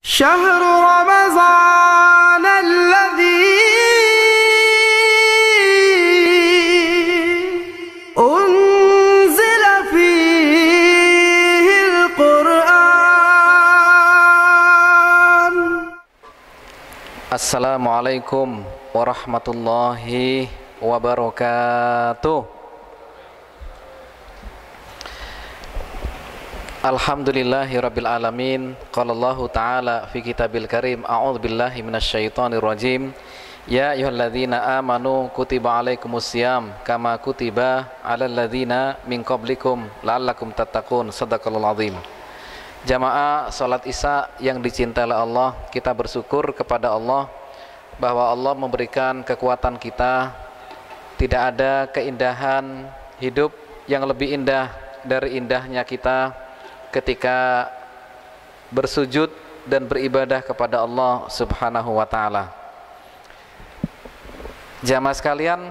شهر رمضان الذي أنزل فيه القرآن. Assalamualaikum warahmatullahi wabarakatuh. Alhamdulillahi rabbil alamin. Qala Allahu ta'ala fi kitabil karim, a'udzu billahi minasyaitonir rajim. Ya ayyuhalladzina amanu kutiba alaikumusiyam kama kutiba alal ladzina min qablikum la'allakum tattaqun. Shadaqallahul azim. Jamaah salat Isya yang dicintai oleh Allah, kita bersyukur kepada Allah bahwa Allah memberikan kekuatan kita. Tidak ada keindahan hidup yang lebih indah dari indahnya kita ketika bersujud dan beribadah kepada Allah Subhanahu wa ta'ala. Jamaah sekalian,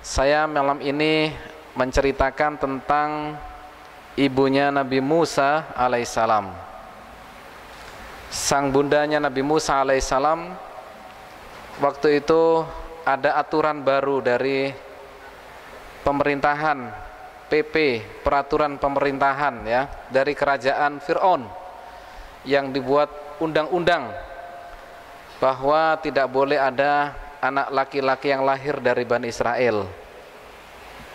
saya malam ini menceritakan tentang ibunya Nabi Musa alaihissalam. Sang bundanya Nabi Musa alaihissalam, waktu itu ada aturan baru dari pemerintahan PP, peraturan pemerintahan ya, dari kerajaan Fir'aun, yang dibuat undang-undang bahwa tidak boleh ada anak laki-laki yang lahir dari Bani Israel.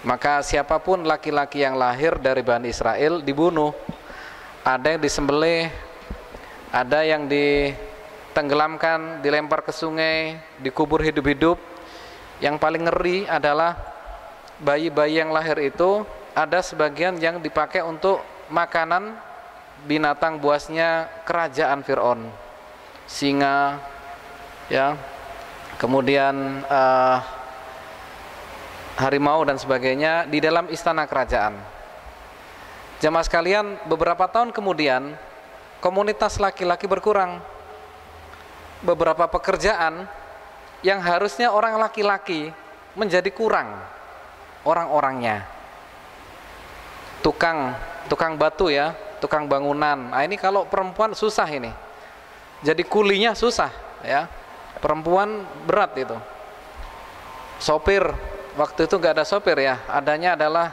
Maka siapapun laki-laki yang lahir dari Bani Israel dibunuh. Ada yang disembelih, ada yang ditenggelamkan, dilempar ke sungai, dikubur hidup-hidup. Yang paling ngeri adalah bayi-bayi yang lahir itu ada sebagian yang dipakai untuk makanan binatang buasnya kerajaan Fir'aun, singa ya, kemudian harimau dan sebagainya di dalam istana kerajaan. Jamaah sekalian, beberapa tahun kemudian komunitas laki-laki berkurang. Beberapa pekerjaan yang harusnya orang laki-laki menjadi kurang orang-orangnya. Tukang batu ya, tukang bangunan. Nah, ini kalau perempuan susah ini. Jadi kulinya susah ya. Perempuan berat itu. Sopir, waktu itu nggak ada sopir ya, adanya adalah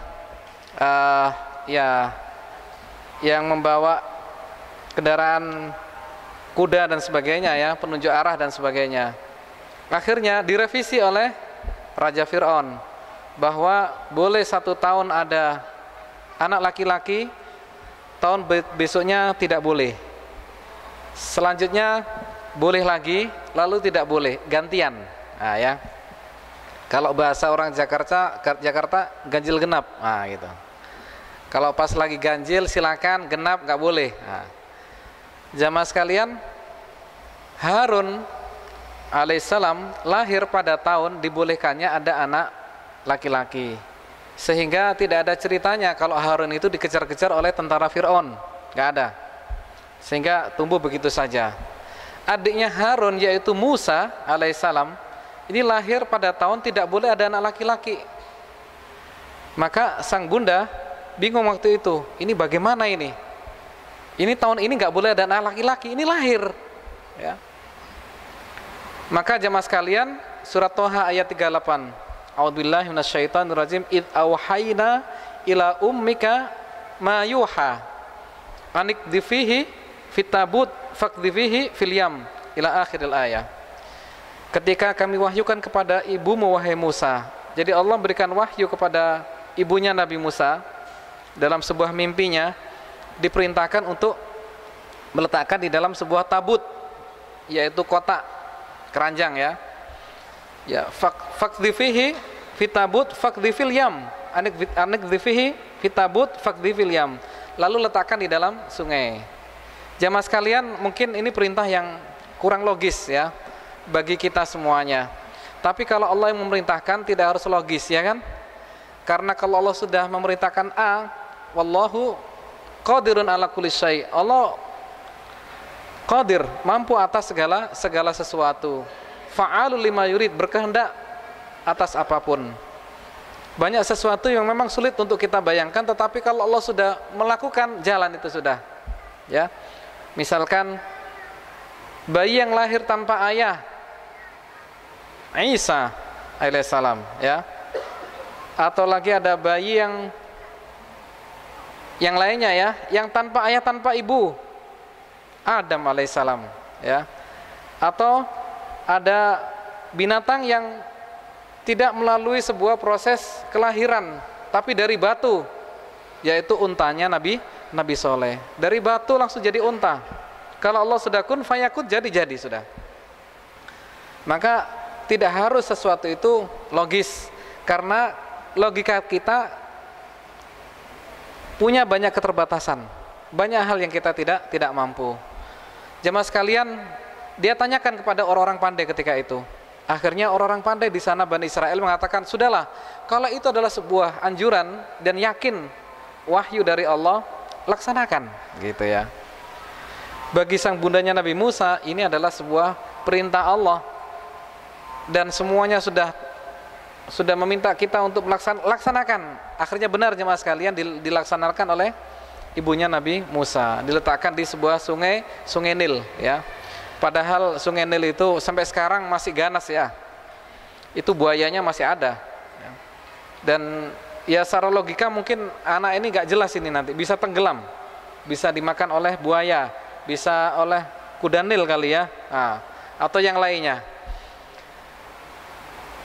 ya yang membawa kendaraan kuda dan sebagainya ya, penunjuk arah dan sebagainya. Akhirnya direvisi oleh Raja Fir'aun bahwa boleh 1 tahun ada anak laki-laki, tahun besoknya tidak boleh, selanjutnya boleh lagi, lalu tidak boleh, gantian. Nah ya, kalau bahasa orang Jakarta ganjil genap, nah gitu. Kalau pas lagi ganjil silakan, genap nggak boleh. Nah, jamaah sekalian, Harun alaihissalam lahir pada tahun dibolehkannya ada anak laki-laki, sehingga tidak ada ceritanya kalau Harun itu dikejar-kejar oleh tentara Fir'aun, nggak ada, sehingga tumbuh begitu saja. Adiknya Harun yaitu Musa alaihissalam ini lahir pada tahun tidak boleh ada anak laki-laki. Maka sang bunda bingung waktu itu, ini bagaimana ini? Ini tahun ini nggak boleh ada anak laki-laki, ini lahir ya. Maka jamaah sekalian, surat Toha ayat 38, a'udzubillahi minasyaitonirrajim, id auhayna ila ummika ma yuha anikdhifihi fitabut fakdhifihi fil yam ila akhiril ayat. Ketika kami wahyukan kepada ibumu wahai Musa. Jadi Allah berikan wahyu kepada ibunya Nabi Musa dalam sebuah mimpinya, diperintahkan untuk meletakkan di dalam sebuah tabut, yaitu kotak keranjang ya. Ya, fakdhifihi fitabut fakdhifil yam, anikdhifihi fitabut fakdhifil yam. Lalu letakkan di dalam sungai. Jamaah sekalian, mungkin ini perintah yang kurang logis ya bagi kita semuanya. Tapi kalau Allah yang memerintahkan tidak harus logis ya kan? Karena kalau Allah sudah memerintahkan A, wallahu qadirun ala kulli syai. Allah qadir, mampu atas segala sesuatu. Fa'alul lima yurid, berkehendak atas apapun. Banyak sesuatu yang memang sulit untuk kita bayangkan, tetapi kalau Allah sudah melakukan, jalan itu sudah ya. Misalkan bayi yang lahir tanpa ayah, Isa alaihissalam, ya. Atau lagi ada bayi yang lainnya, ya, yang tanpa ayah tanpa ibu, Adam alaihissalam, ya. Atau ada binatang yang tidak melalui sebuah proses kelahiran, tapi dari batu, yaitu untanya Nabi Soleh. Dari batu langsung jadi unta. Kalau Allah sudah kun fayakun, jadi sudah. Maka tidak harus sesuatu itu logis, karena logika kita punya banyak keterbatasan, banyak hal yang kita tidak mampu. Jemaah sekalian, dia tanyakan kepada orang-orang pandai ketika itu. Akhirnya orang-orang pandai di sana Bani Israel mengatakan, sudahlah, kalau itu adalah sebuah anjuran dan yakin wahyu dari Allah, laksanakan, gitu ya. Bagi sang bundanya Nabi Musa, ini adalah sebuah perintah Allah, dan semuanya sudah meminta kita untuk laksanakan. Akhirnya benar jemaah sekalian, dilaksanakan oleh ibunya Nabi Musa, diletakkan di sebuah sungai Nil, ya. Padahal sungai Nil itu sampai sekarang masih ganas, ya. Itu buayanya masih ada, ya. Dan ya secara logika mungkin anak ini gak jelas ini nanti bisa tenggelam, bisa dimakan oleh buaya, bisa oleh kuda Nil kali, ya, atau yang lainnya.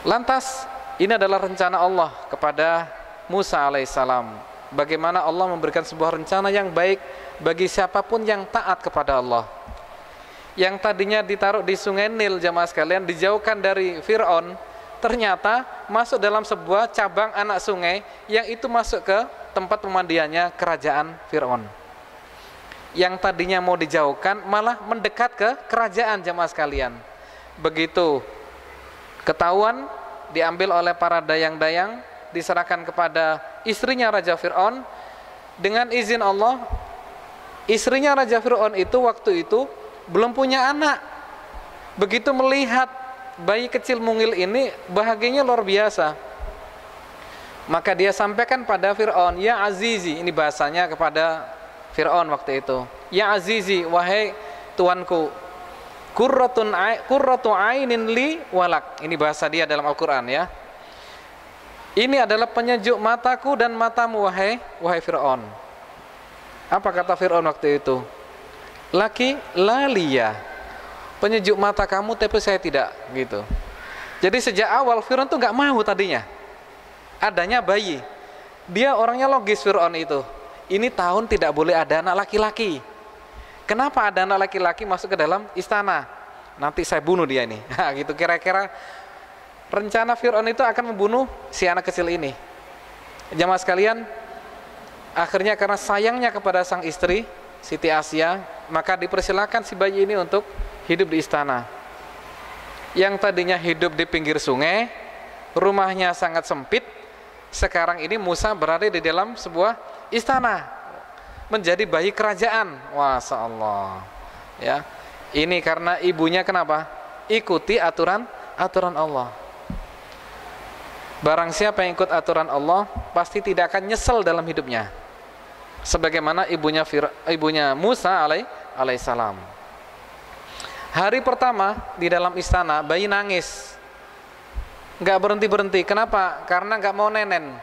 Lantas ini adalah rencana Allah kepada Musa alaihissalam. Bagaimana Allah memberikan sebuah rencana yang baik bagi siapapun yang taat kepada Allah. Yang tadinya ditaruh di sungai Nil, jamaah sekalian, dijauhkan dari Fir'aun, ternyata masuk dalam sebuah cabang anak sungai yang itu masuk ke tempat pemandiannya kerajaan Fir'aun. Yang tadinya mau dijauhkan malah mendekat ke kerajaan, jamaah sekalian. Begitu ketahuan, diambil oleh para dayang-dayang, diserahkan kepada istrinya Raja Fir'aun. Dengan izin Allah, istrinya Raja Fir'aun itu waktu itu belum punya anak. Begitu melihat bayi kecil mungil ini, bahagianya luar biasa. Maka dia sampaikan pada Fir'aun, ya Azizi, ini bahasanya kepada Fir'aun waktu itu, ya Azizi, wahai tuanku, qurratu ainin li walak. Ini bahasa dia dalam Al-Quran, ya. Ini adalah penyejuk mataku dan matamu, wahai Fir'aun. Apa kata Fir'aun waktu itu? Laki lalia, penyejuk mata kamu tapi saya tidak, gitu. Jadi sejak awal Fir'aun tuh nggak mau tadinya adanya bayi. Dia orangnya logis, Fir'aun itu. Ini tahun tidak boleh ada anak laki-laki. Kenapa ada anak laki-laki masuk ke dalam istana? Nanti saya bunuh dia ini. Nah, gitu kira-kira rencana Fir'aun itu akan membunuh si anak kecil ini. Jamaah sekalian, akhirnya karena sayangnya kepada sang istri Siti Asia, maka dipersilakan si bayi ini untuk hidup di istana. Yang tadinya hidup di pinggir sungai, rumahnya sangat sempit, sekarang ini Musa berada di dalam sebuah istana, menjadi bayi kerajaan. Masya Allah, ya. Ini karena ibunya kenapa? Ikuti aturan Allah. Barang siapa yang ikut aturan Allah, pasti tidak akan nyesel dalam hidupnya. Sebagaimana ibunya Musa alaihissalam. Hari pertama di dalam istana, bayi nangis, nggak berhenti. Kenapa? Karena nggak mau nenen.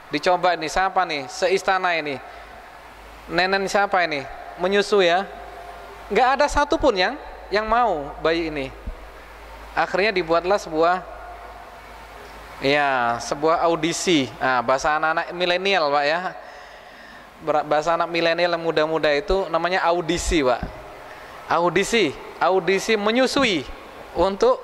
Dicoba ini siapa nih seistana ini? Nenen siapa ini? Menyusu, ya. Nggak ada satupun yang mau bayi ini. Akhirnya dibuatlah sebuah audisi. Nah, bahasa anak-anak milenial, Pak, ya. Bahasa anak milenial yang muda-muda itu namanya audisi, Pak. Audisi menyusui untuk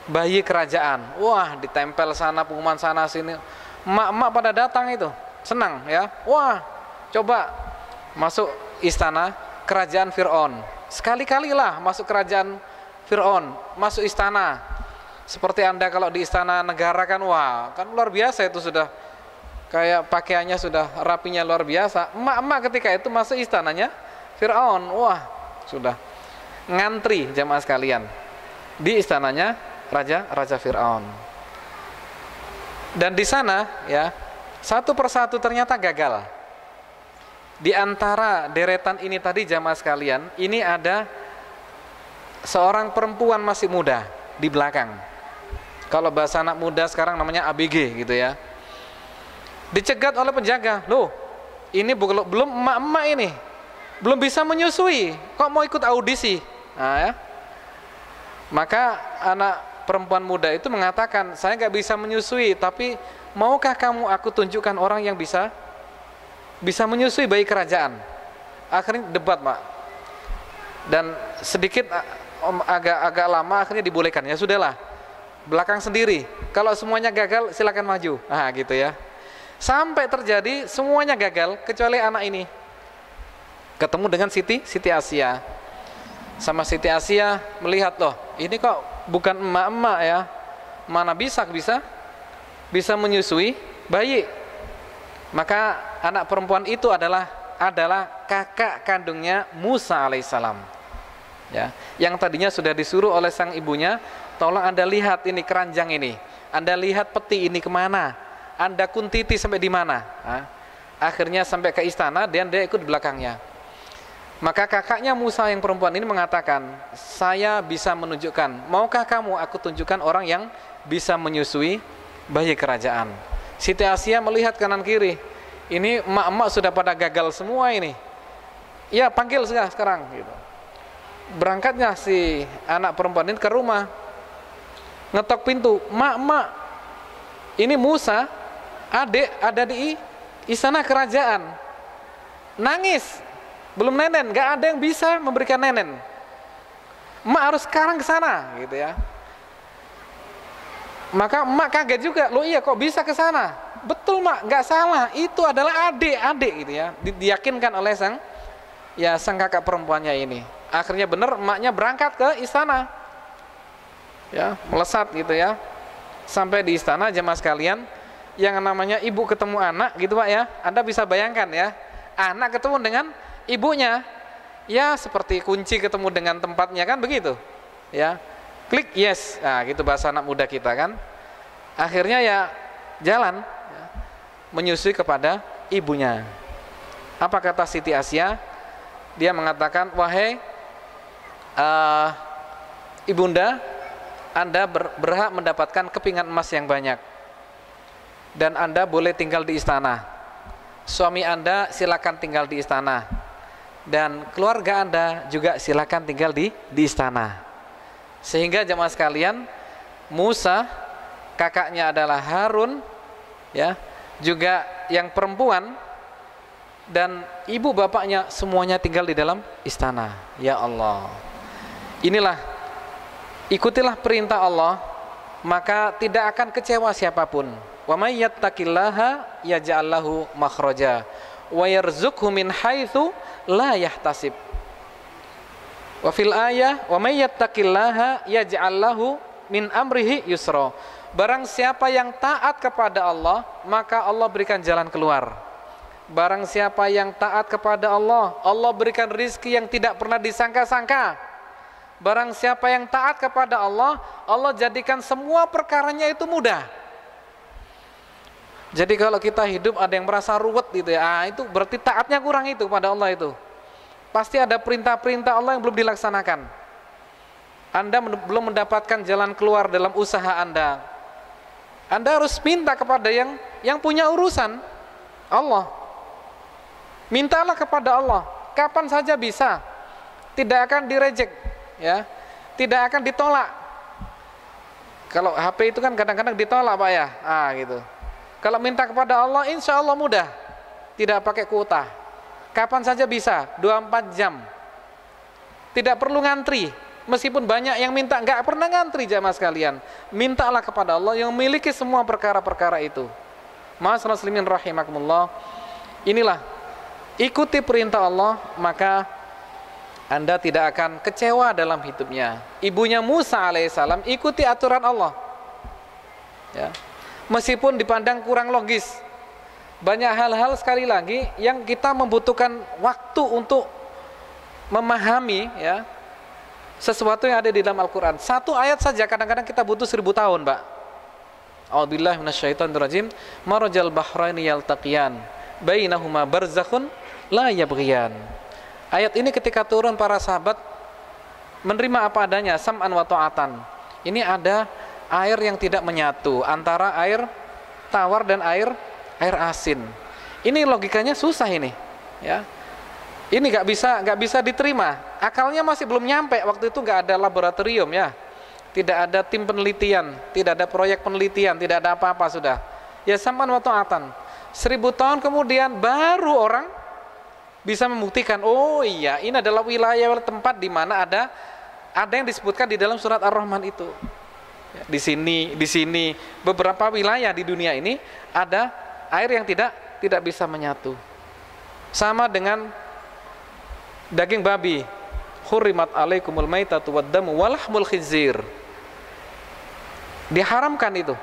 bayi kerajaan. Wah, ditempel sana, pengumuman sana sini. Emak-emak pada datang itu, senang, ya. Wah, coba masuk istana kerajaan Fir'aun. Sekali-kalilah masuk kerajaan Fir'aun, masuk istana. Seperti Anda kalau di istana negara kan, wah, kan luar biasa itu, sudah kayak pakaiannya sudah rapinya luar biasa. Emak-emak ketika itu masuk istananya Fir'aun, wah, sudah ngantri jamaah sekalian di istananya Raja Fir'aun. Dan di sana, ya, satu persatu ternyata gagal. Di antara deretan ini tadi jamaah sekalian, ini ada seorang perempuan masih muda di belakang. Kalau bahasa anak muda sekarang namanya ABG gitu ya. Dicegat oleh penjaga. Loh, ini belum emak-emak ini. Belum bisa menyusui, kok mau ikut audisi? Nah, ya. Maka anak perempuan muda itu mengatakan, saya nggak bisa menyusui, tapi maukah kamu aku tunjukkan orang yang bisa menyusui bayi kerajaan? Akhirnya debat, Pak. Dan sedikit agak lama akhirnya dibolehkan. Ya sudahlah, belakang sendiri. Kalau semuanya gagal silakan maju. Nah, gitu ya. Sampai terjadi semuanya gagal kecuali anak ini. Ketemu dengan Siti Asia. Sama Siti Asia melihat, loh, ini kok bukan emak-emak ya. Mana bisa menyusui bayi. Maka anak perempuan itu adalah kakak kandungnya Musa alaihissalam. Ya, yang tadinya sudah disuruh oleh sang ibunya, tolong Anda lihat ini keranjang ini, Anda lihat peti ini kemana, Anda kuntiti sampai di mana. Nah, akhirnya sampai ke istana dan dia ikut di belakangnya. Maka kakaknya Musa yang perempuan ini mengatakan, saya bisa menunjukkan, maukah kamu aku tunjukkan orang yang bisa menyusui bayi kerajaan. Siti Asia melihat kanan kiri, ini emak-emak sudah pada gagal semua ini. Ya panggil sekarang gitu. Berangkatnya si anak perempuan ini ke rumah, ngetok pintu, mak, ini Musa, adik ada di istana kerajaan, nangis, belum nenen, nggak ada yang bisa memberikan nenen, emak harus sekarang ke sana, gitu ya. Maka emak kaget juga, loh iya kok bisa ke sana? Betul mak, nggak salah, itu adalah adik gitu ya, diyakinkan oleh sang kakak perempuannya ini. Akhirnya benar, emaknya berangkat ke istana, ya melesat gitu ya, sampai di istana. Jemaah sekalian, yang namanya ibu ketemu anak gitu Pak ya, Anda bisa bayangkan ya, anak ketemu dengan ibunya, ya seperti kunci ketemu dengan tempatnya kan begitu, ya klik yes, nah gitu bahasa anak muda kita kan. Akhirnya ya jalan, ya, menyusui kepada ibunya. Apa kata Siti Asia? Dia mengatakan, wahai ibunda, Anda berhak mendapatkan kepingan emas yang banyak, dan Anda boleh tinggal di istana. Suami Anda silakan tinggal di istana, dan keluarga Anda juga silakan tinggal di istana. Sehingga jemaah sekalian, Musa kakaknya adalah Harun, ya, juga yang perempuan, dan ibu bapaknya semuanya tinggal di dalam istana. Ya Allah, inilah, ikutilah perintah Allah, maka tidak akan kecewa siapapun. Wa may yattaqillaha yaj'al lahu makhraja wa yarzuqhu min haitsu la yahtasib. Wa fil ayah wa may yattaqillaha yaj'al lahu min amrihi yusra. Barang siapa yang taat kepada Allah, maka Allah berikan jalan keluar. Barang siapa yang taat kepada Allah, Allah berikan rizki yang tidak pernah disangka-sangka. Barang siapa yang taat kepada Allah, Allah jadikan semua perkaranya itu mudah. Jadi kalau kita hidup ada yang merasa ruwet gitu ya, itu berarti taatnya kurang itu pada Allah itu. Pasti ada perintah-perintah Allah yang belum dilaksanakan. Anda belum mendapatkan jalan keluar dalam usaha Anda. Anda harus minta kepada yang punya urusan, Allah. Mintalah kepada Allah, kapan saja bisa, tidak akan direject, ya, tidak akan ditolak. Kalau HP itu kan kadang-kadang ditolak Pak ya, gitu. Kalau minta kepada Allah, insya Allah mudah, tidak pakai kuota, kapan saja bisa, 24 jam, tidak perlu ngantri. Meskipun banyak yang minta, nggak pernah ngantri jamaah sekalian. Mintalah kepada Allah yang memiliki semua perkara-perkara itu. Ma'asyiral muslimin rahimakumullah. Inilah, ikuti perintah Allah, maka Anda tidak akan kecewa dalam hidupnya. Ibunya Musa alaihissalam ikuti aturan Allah, ya. Meskipun dipandang kurang logis, banyak hal-hal sekali lagi yang kita membutuhkan waktu untuk memahami, ya, sesuatu yang ada di dalam Al-Quran. Satu ayat saja kadang-kadang kita butuh 1000 tahun, Pak. A'udzubillahi minasyaitonirrajim. Marajal bahraini yaltaqiyan bainahuma barzakhun la yabghiyan. Ayat ini ketika turun, para sahabat menerima apa adanya, sam'an wa ta'atan. Ini ada air yang tidak menyatu antara air tawar dan air asin. Ini logikanya susah ini, ya. Ini nggak bisa diterima. Akalnya masih belum nyampe. Waktu itu nggak ada laboratorium, ya, tidak ada tim penelitian, tidak ada proyek penelitian, tidak ada apa-apa sudah. Ya sam'an wa ta'atan. 1000 tahun kemudian baru orang bisa membuktikan, oh iya, ini adalah wilayah tempat di mana ada yang disebutkan di dalam surat Ar-Rahman itu. Ya, di sini beberapa wilayah di dunia ini ada air yang tidak bisa menyatu. Sama dengan daging babi, hurrimat alaikumul maitatu waddamu walahmul khizir. Diharamkan itu.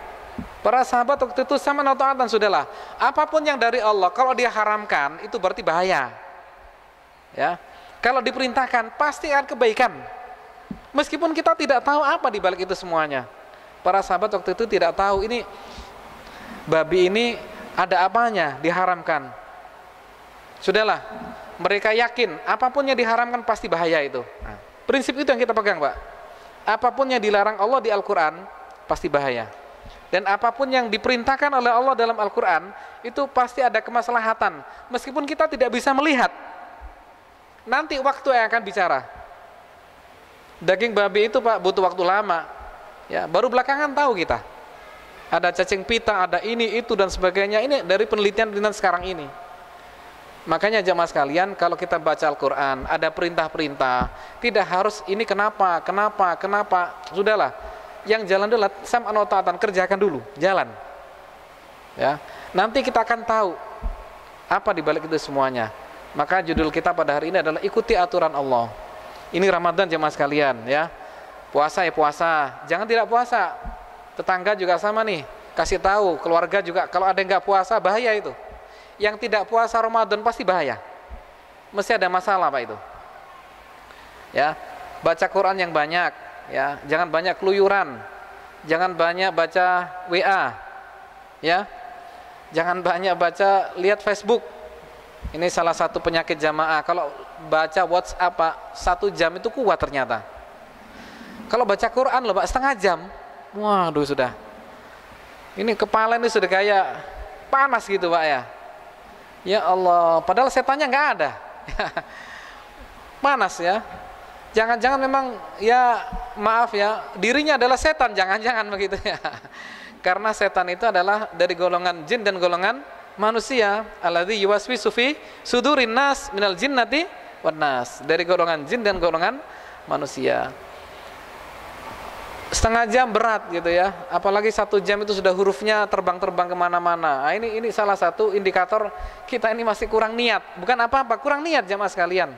Para sahabat waktu itu sama ta'atan, sudahlah. Apapun yang dari Allah, kalau dia haramkan itu berarti bahaya. Ya. Kalau diperintahkan pasti akan kebaikan. Meskipun kita tidak tahu apa di balik itu semuanya. Para sahabat waktu itu tidak tahu ini babi ini ada apanya diharamkan. Sudahlah, mereka yakin apapun yang diharamkan pasti bahaya itu. Nah, prinsip itu yang kita pegang, Pak. Apapun yang dilarang Allah di Al-Quran pasti bahaya. Dan apapun yang diperintahkan oleh Allah dalam Al-Quran itu pasti ada kemaslahatan. Meskipun kita tidak bisa melihat, nanti waktu yang akan bicara. Daging babi itu, Pak, butuh waktu lama, ya, baru belakangan tahu kita. Ada cacing pita, ada ini, itu, dan sebagainya. Ini dari penelitian sekarang ini. Makanya jamaah sekalian, kalau kita baca Al-Quran, ada perintah-perintah, tidak harus ini kenapa, sudahlah. Yang jalan dulu, sam'an wa ta'atan, kerjakan dulu, jalan. Ya, nanti kita akan tahu apa di balik itu semuanya. Maka judul kita pada hari ini adalah ikuti aturan Allah. Ini Ramadan jemaah sekalian, ya. Puasa ya puasa, jangan tidak puasa. Tetangga juga sama nih, kasih tahu, keluarga juga, kalau ada yang nggak puasa bahaya itu. Yang tidak puasa Ramadan pasti bahaya. Mesti ada masalah, Pak, itu. Ya, baca Quran yang banyak, ya, jangan banyak keluyuran. Jangan banyak baca WA. Ya. Jangan banyak baca lihat Facebook. Ini salah satu penyakit jamaah. Kalau baca WhatsApp, Pak, 1 jam itu kuat ternyata. Kalau baca Quran loh, Pak, setengah jam. Waduh, sudah. Ini kepala ini sudah kayak panas gitu, Pak, ya. Ya Allah, padahal setannya nggak ada. Panas, ya. Jangan-jangan memang, ya maaf ya, dirinya adalah setan, jangan-jangan begitu ya. Karena setan itu adalah dari golongan jin dan golongan manusia. Alladzi yuwaswisu fi sudurin nas minal jinnati wan nas. Dari golongan jin dan golongan manusia. Setengah jam berat gitu ya, apalagi 1 jam itu sudah hurufnya terbang-terbang kemana-mana. Nah, ini salah satu indikator kita ini masih kurang niat. Bukan apa-apa, kurang niat jamaah sekalian.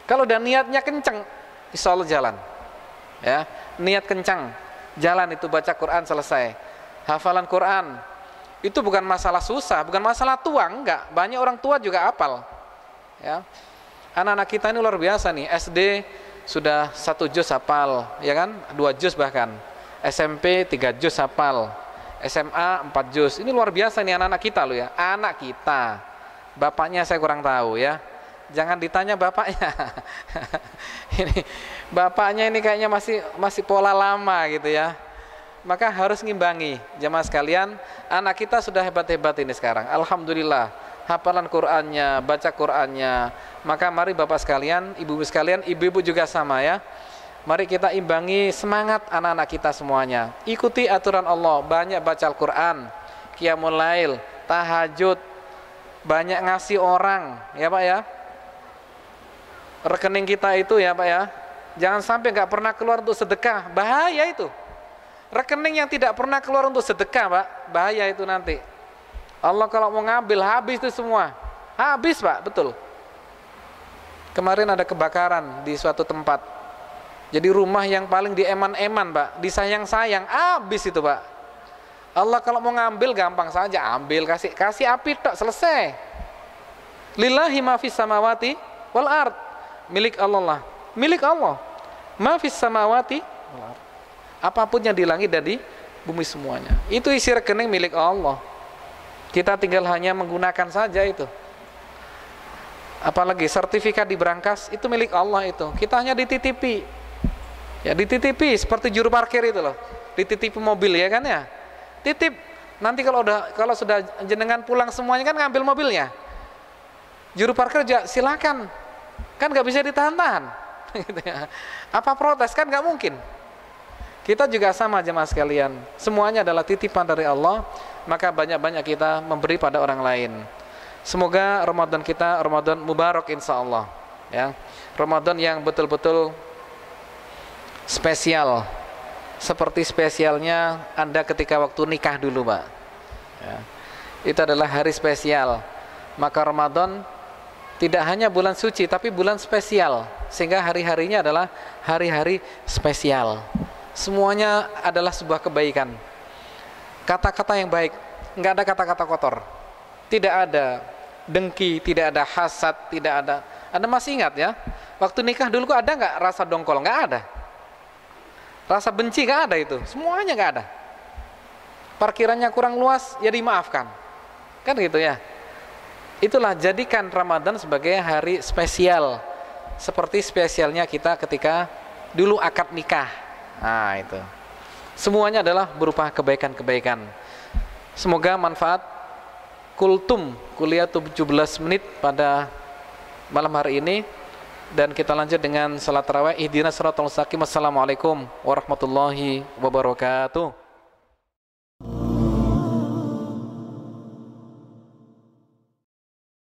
Kalau udah niatnya kenceng, insya Allah jalan. Ya, niat kencang, jalan itu baca Quran selesai. Hafalan Quran itu bukan masalah susah, bukan masalah tua, enggak. Banyak orang tua juga hafal. Ya, anak-anak kita ini luar biasa nih. SD sudah 1 juz hafal, ya kan? 2 juz bahkan. SMP 3 juz hafal. SMA 4 juz. Ini luar biasa nih anak-anak kita loh ya. Anak kita. Bapaknya saya kurang tahu ya. Jangan ditanya bapaknya. Ini bapaknya ini kayaknya masih pola lama gitu ya. Maka harus ngimbangi. Jamaah sekalian, anak kita sudah hebat-hebat ini sekarang. Alhamdulillah. Hafalan Qur'annya, baca Qur'annya. Maka mari Bapak sekalian, Ibu-ibu sekalian, ibu-ibu juga sama ya. Mari kita imbangi semangat anak-anak kita semuanya. Ikuti aturan Allah, banyak baca Al-Qur'an, qiyamul lail, tahajud, banyak ngasih orang, ya Pak ya. Rekening kita itu ya Pak ya, jangan sampai nggak pernah keluar untuk sedekah, bahaya itu. Rekening yang tidak pernah keluar untuk sedekah, Pak, bahaya itu nanti. Allah kalau mau ngambil habis itu semua, habis Pak, betul. Kemarin ada kebakaran di suatu tempat, jadi rumah yang paling dieman-eman Pak, disayang-sayang, habis itu Pak. Allah kalau mau ngambil gampang saja, ambil, kasih api tok, selesai. Lillahi ma fis samawati wal ard, milik Allah lah, milik Allah. Ma fis samawati wal ard, apapun yang di langit dan di bumi semuanya, itu isi rekening milik Allah. Kita tinggal hanya menggunakan saja itu. Apalagi sertifikat di brankas itu milik Allah itu. Kita hanya dititipi. Ya dititipi seperti juru parkir itu loh. Dititipi mobil ya kan ya. Titip. Nanti kalau sudah jenengan pulang semuanya kan ngambil mobilnya. Juru parkir aja silakan. Kan nggak bisa ditahan-tahan. Gitu ya. Apa protes kan nggak mungkin. Kita juga sama jemaah sekalian. Semuanya adalah titipan dari Allah, maka banyak-banyak kita memberi pada orang lain. Semoga Ramadan kita Ramadan mubarak insyaallah ya. Ramadan yang betul-betul spesial. Seperti spesialnya Anda ketika waktu nikah dulu, Pak. Ya. Itu adalah hari spesial. Maka Ramadan tidak hanya bulan suci tapi bulan spesial, sehingga hari-harinya adalah hari-hari spesial. Semuanya adalah sebuah kebaikan. Kata-kata yang baik, nggak ada kata-kata kotor. Tidak ada dengki, tidak ada hasad, tidak ada. Anda masih ingat ya? Waktu nikah dulu ada nggak rasa dongkol? Nggak ada. Rasa benci nggak ada itu. Semuanya nggak ada. Parkirannya kurang luas, ya dimaafkan. Kan gitu ya. Itulah jadikan Ramadan sebagai hari spesial. Seperti spesialnya kita ketika dulu akad nikah. Nah itu. Semuanya adalah berupa kebaikan-kebaikan. Semoga manfaat kultum kuliah 17 menit pada malam hari ini, dan kita lanjut dengan salat tarawih. Ihdinas siratal mustaqim. Assalamualaikum warahmatullahi wabarakatuh.